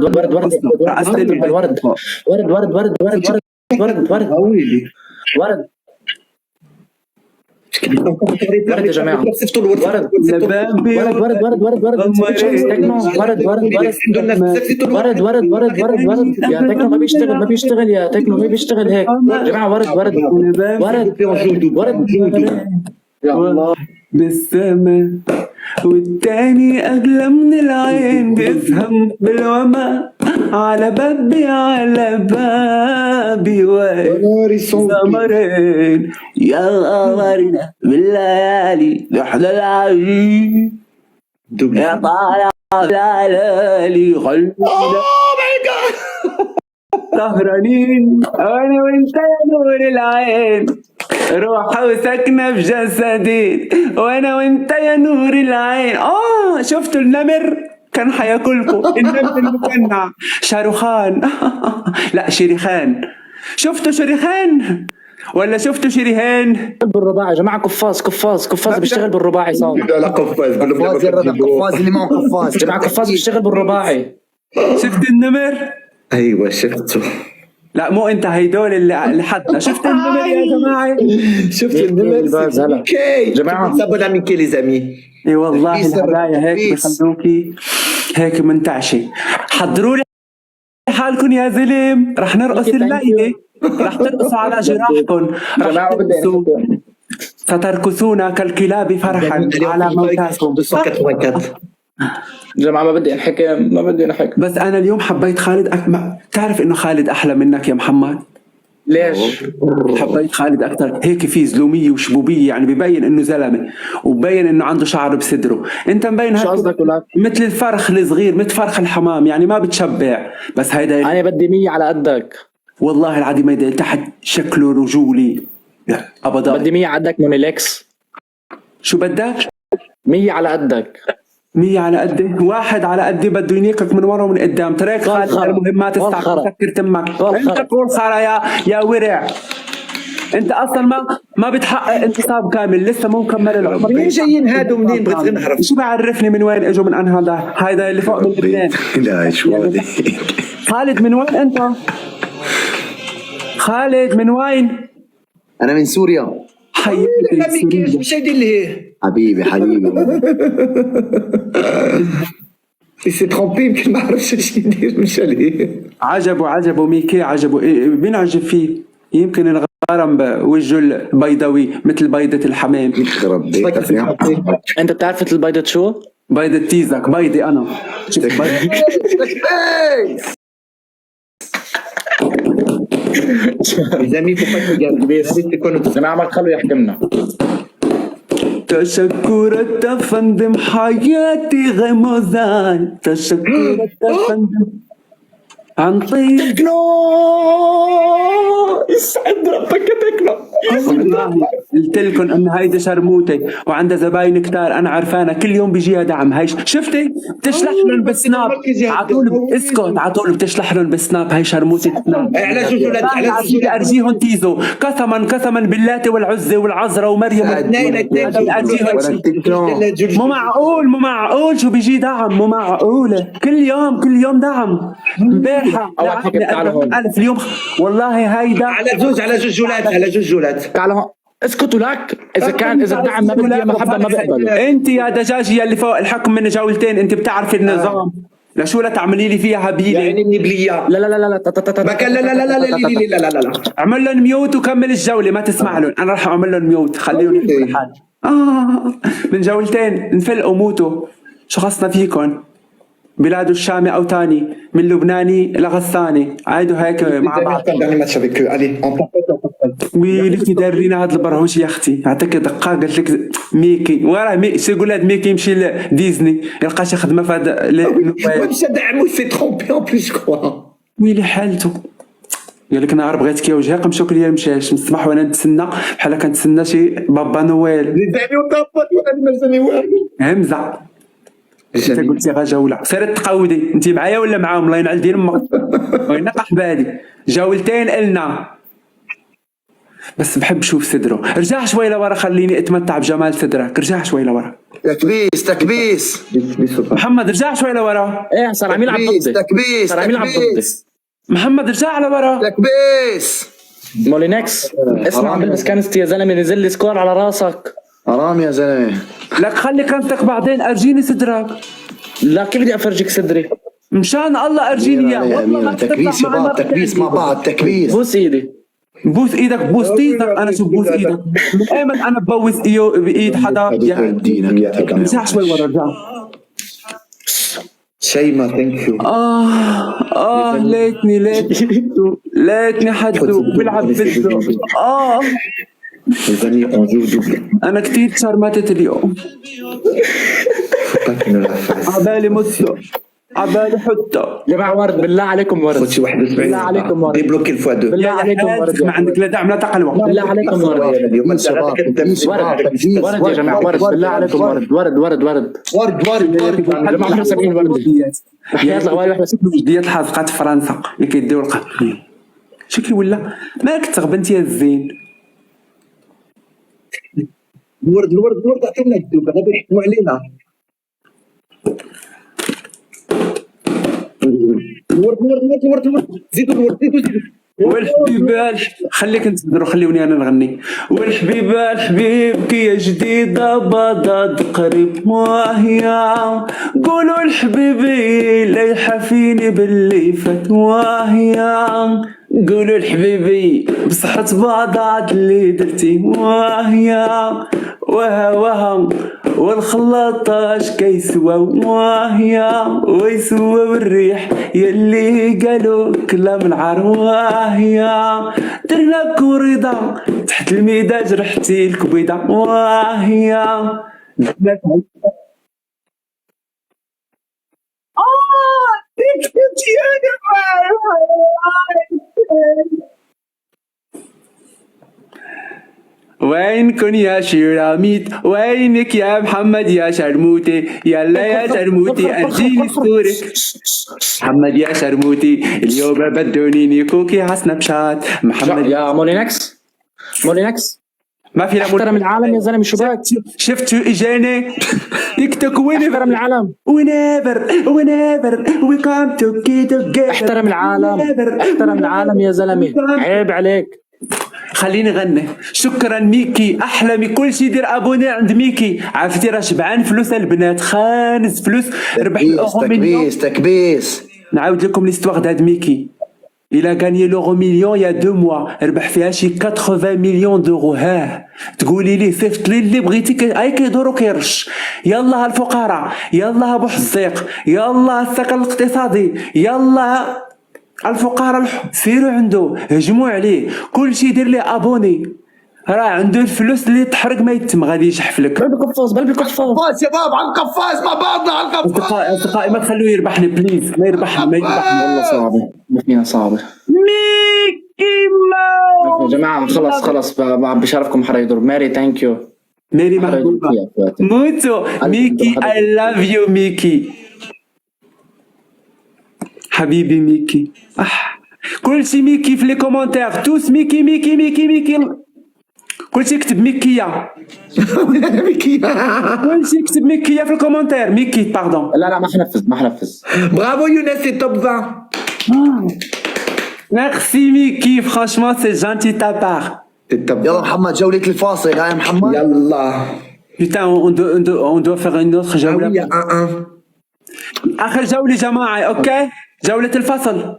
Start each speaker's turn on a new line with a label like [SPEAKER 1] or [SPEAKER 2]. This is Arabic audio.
[SPEAKER 1] ورد ورد ورد ورد ورد ورد ورد ورد ورد ورد ورد يا جماعة ورد ورد ورد ورد ورد ورد ورد ورد ورد ورد يا تكنو ما بيشتغل يا تكنو ما بيشتغل هيك يا جماعة ورد ورد ورد يا الله
[SPEAKER 2] بالسما والتاني أغلى من العين بيفهم بالوما على بابي واقف سمرين يا قمرنا بالليالي بحلى العين يا طالع بالليالي خلينا سهرانين أنا وأنت يا نور العين روحة وساكنة في جسدين وانا وانت يا نور العين. شفتوا النمر كان حياكلكم النمر المكنع شاروخان لا شريخان. شفتوا شريخان ولا شفتوا شريهان؟
[SPEAKER 1] بالرباعي يا جماعة. قفاز بيشتغل بالرباعي صار.
[SPEAKER 3] لا قفاز
[SPEAKER 4] قفاز اللي ما قفاز
[SPEAKER 1] جماعة قفاز بيشتغل بالرباعي.
[SPEAKER 2] شفت النمر؟
[SPEAKER 3] ايوه شفته.
[SPEAKER 2] لا مو انت هيدول اللي حدنا. شفت النمر يا جماعه؟
[SPEAKER 3] شفت النمر جماعه سبنا من كي لي زامي.
[SPEAKER 2] اي والله الهدايا هيك بخلوكي هيك منتعشه. حضروا لي حالكم يا زلم رح نرقص الليله رح ترقصوا على جراحكم رح ترقصوا ستركسونا كالكلاب فرحا على موتاكم.
[SPEAKER 1] جماعة ما بدي انحكم
[SPEAKER 2] بس انا اليوم حبيت خالد تعرف انه خالد احلى منك يا محمد.
[SPEAKER 1] ليش؟
[SPEAKER 2] حبيت خالد اكثر هيك في زلوميه وشبوبيه يعني ببين انه زلمه وببين انه عنده شعر بصدره. انت مبين
[SPEAKER 1] شو قصدك
[SPEAKER 2] مثل الفرخ الصغير مثل فرخ الحمام يعني ما بتشبع. بس هيدا
[SPEAKER 1] انا بدي 100 على قدك
[SPEAKER 2] والله العظيم. هيدا تحت شكله رجولي ابدا.
[SPEAKER 1] بدي 100 على قدك مونيلكس.
[SPEAKER 2] شو بدك؟
[SPEAKER 1] 100 على قدك.
[SPEAKER 2] 100 على قدي. واحد على قدي بده ينيكك من ورا ومن قدام. تريك خالد المهم ما تسكر تمك. انت قول خرا يا ورع. انت اصلا ما بتحقق انتصاب كامل لسه مو مكمل العمر.
[SPEAKER 3] منين جايين هادو منين بس نعرف.
[SPEAKER 2] شو بعرفني من وين اجوا من انهار هذا اللي فوق من لبنان.
[SPEAKER 3] لا شو هذا.
[SPEAKER 2] خالد من وين انت؟ خالد من وين؟
[SPEAKER 4] انا من سوريا.
[SPEAKER 2] حبيبي
[SPEAKER 3] مش هيدي اللي هي
[SPEAKER 4] حبيبي
[SPEAKER 3] سي ترومبي يمكن ما عرفش ايش يدير. مش هي
[SPEAKER 2] عجبه ميكي عجبه بينعجب فيه. يمكن الغرم بوجهه البيضاوي مثل بيضة الحمام.
[SPEAKER 3] يخرب بيتك.
[SPEAKER 1] انت بتعرف مثل بيضة شو؟
[SPEAKER 2] بيضة تيزك. بيضي انا
[SPEAKER 3] زميل
[SPEAKER 1] جماعة ما تخلوا يحكمنا.
[SPEAKER 2] تشكرت فندم حياتي غموزان. تشكرت فندم عن طيب
[SPEAKER 3] تكنو يسعد ربك يا تكنو.
[SPEAKER 2] قلت لكم ان هيدي شرموطه وعندها زباين كتار انا عرفانه كل يوم بيجيها دعم. هاي شفتي بتشلح لهم بالسناب عطول اسكت عطول بتشلح لهم بالسناب. هاي شرموطه سناب.
[SPEAKER 3] على جوجولات
[SPEAKER 2] ارجيهم تيزو قسما باللات والعزى والعذراء ومريم. مو معقول شو بيجي دعم. مو معقوله كل يوم دعم. امبارحه ألف اليوم والله هيدا
[SPEAKER 3] على جوجولات
[SPEAKER 1] تعال هون اسكتوا لك. اذا الدعم ما بدي محبه ما بقبل.
[SPEAKER 2] انت يا دجاجي اللي فوق الحكم من جولتين انت بتعرفي النظام. لشو لا تعملي لي فيها هبيله
[SPEAKER 3] يعني منبليه.
[SPEAKER 1] لا
[SPEAKER 3] لا
[SPEAKER 2] اعمل لهم ميوت وكمل الجوله ما تسمع لهم. انا راح اعمل لهم ميوت خليهم يحكوا لحالهم. من جولتين انفلقوا موتوا. شو خصنا فيكم؟ بلاد الشامي او تاني من لبناني لغساني عايدوا هيك مع بعض. ويلي تدرينا هذا البرهوش يا اختي. اعطيك دقه قالت لك ميكي ورا ميكي يقول لها ميكي يمشي لديزني يلقاش ياخذ مفاد
[SPEAKER 3] مش دعمو سي ترومبي اون بليس كوا.
[SPEAKER 2] ويلي حالته قال لك انا عرب بغيتك يا وجهي قمشوك ليا مشاش نسمح وانا نتسنى بحال كنتسنى شي بابا نويل. همزه انت قلتي غا جوله سيرت تقودي انت معايا ولا معاهم؟ الله ينعل دين امك وين قحبالي. جولتين قلنا بس بحب شوف صدره. رجع شوي لورا خليني اتمتع بجمال صدرك. رجع شوي لورا.
[SPEAKER 4] تكبيس تكبيس
[SPEAKER 2] محمد رجع شوي لورا.
[SPEAKER 1] ايه صار عم يلعب
[SPEAKER 4] تكبيس
[SPEAKER 1] ضدي،
[SPEAKER 4] تكبيس
[SPEAKER 1] صار عم يلعب ضدي.
[SPEAKER 4] تكبيس
[SPEAKER 2] محمد رجع لورا.
[SPEAKER 4] تكبيس.
[SPEAKER 1] مولينكس اسمع عم بلبس كنستي يا زلمه، نزل لي سكور على راسك.
[SPEAKER 4] حرام يا زلمه.
[SPEAKER 2] لك خلي كنتك بعدين ارجيني صدرك.
[SPEAKER 1] لا كيف بدي افرجيك صدري؟
[SPEAKER 2] مشان الله ارجيني اياه. والله ما
[SPEAKER 4] تكبيس يا بابا تكبيس مع بعض تكبيس.
[SPEAKER 1] بوس ايدي.
[SPEAKER 2] بوس ايدك بوس ايدك. انا شو بوس ايدك من ايمن انا ببوس بايد حدا يا رجع شوي ورا رجع.
[SPEAKER 3] شيماء ثانك يو.
[SPEAKER 2] ليتني حدو بلعب بده. انا كتير شرمتت اليوم. عبالي مصر عبالي حتى.
[SPEAKER 1] جماعة ورد بالله عليكم ورد.
[SPEAKER 3] خذ شي 71
[SPEAKER 1] بالله عليكم ورد.
[SPEAKER 3] ديبلوكي الفؤاد.
[SPEAKER 1] بالله عليكم ورد.
[SPEAKER 2] ما عندك لا دعم لا تقلوع.
[SPEAKER 1] بالله عليكم ورد. ورد يا جماعة ورد بالله عليكم ورد ورد ورد ورد
[SPEAKER 4] ورد
[SPEAKER 1] يا جماعة 71 ورد. حياة الغوالي واحدة.
[SPEAKER 2] ديال حلقات فرنسا اللي كيديروا القهوة. شكلي ولا مالك تغبنت يا الزين.
[SPEAKER 3] الورد عطينا الدوب هذا بيحكموا علينا. الورد زيدوا الورد زيدوا.
[SPEAKER 2] والحبيبات خليك انت تدرو خليوني انا نغني. والحبيبات حبيبكي يا جديدة بضاد قريب واهية. قولوا الحبيبي لا يحافيني باللي فات واهية. قولوا الحبيبي بصحة بعض اللي درتي واهية. وها والخلاطاش كيسوى واهية. ويسوى بالريح يلي قالوا كلام العار واهية. درنا كوريضة تحت الميدا جرحتي الكبيدة واهية. وينكن يا شيراميت وينك يا محمد يا شرموتي. يلا يا شرموتي اديني ستوري. محمد يا شرموتي اليوم بدونيني كوكي على سناب شات. محمد
[SPEAKER 1] يا مولينكس
[SPEAKER 2] ما في
[SPEAKER 1] احترم العالم يا زلمه. شو بك؟
[SPEAKER 2] شفتوا اجاني تيك توك
[SPEAKER 1] احترم العالم.
[SPEAKER 2] whenever we come together.
[SPEAKER 1] احترم العالم يا زلمه، عيب عليك.
[SPEAKER 2] خليني غني. شكرا ميكي احلامي كل شي دير ابوني عند ميكي. عرفتي راه شبعان فلوس البنات خانز فلوس ربح الاورو مليون.
[SPEAKER 4] تكبيس
[SPEAKER 2] نعاود لكم ليستواغ د هاد ميكي. Il a gagné l'euro million il y a 2 mois. ربح فيها شي 80 مليون دورو. ها تقولي لي صيفط لي اللي بغيتي اي كيدورو كيرش. يلا الفقراء يلا ابو حزيق يلا الثقل الاقتصادي يلا الفقراء سيروا عنده هجموا عليه كل شي يدير ليه ابوني. راه عنده الفلوس اللي تحرق ما يتم غادي يشحفلك.
[SPEAKER 1] بلبي قفاز
[SPEAKER 4] قفاز يا باب على القفاز مع بعضنا على القفاز.
[SPEAKER 2] اصدقائي ما تخلوه يربحني بليز. ما يربحني
[SPEAKER 1] والله صعبه ماكينه صعبه.
[SPEAKER 2] ميكي
[SPEAKER 1] يا جماعه خلص بشرفكم حدا يضرب. ماري ثانك يو.
[SPEAKER 2] ميري محبوبه موتو. ميكي I love you ميكي حبيبي ميكي. كل شي ميكي في لي كومونتير توس ميكي ميكي ميكي ميكي. كل شي يكتب ميكيا. كل شي يكتب ميكيا في الكومونتير. ميكي باردون.
[SPEAKER 1] لا ما حنفذ.
[SPEAKER 3] برافو يونس توب 20.
[SPEAKER 2] ميرسي ميكي فرانشمون سي جانتي تا بار.
[SPEAKER 4] يلا محمد جولة الفاصل. هاي محمد
[SPEAKER 3] يلا
[SPEAKER 2] بيتان on doit faire une autre جولة. آخر جولة جماعة. أوكي جولة الفصل.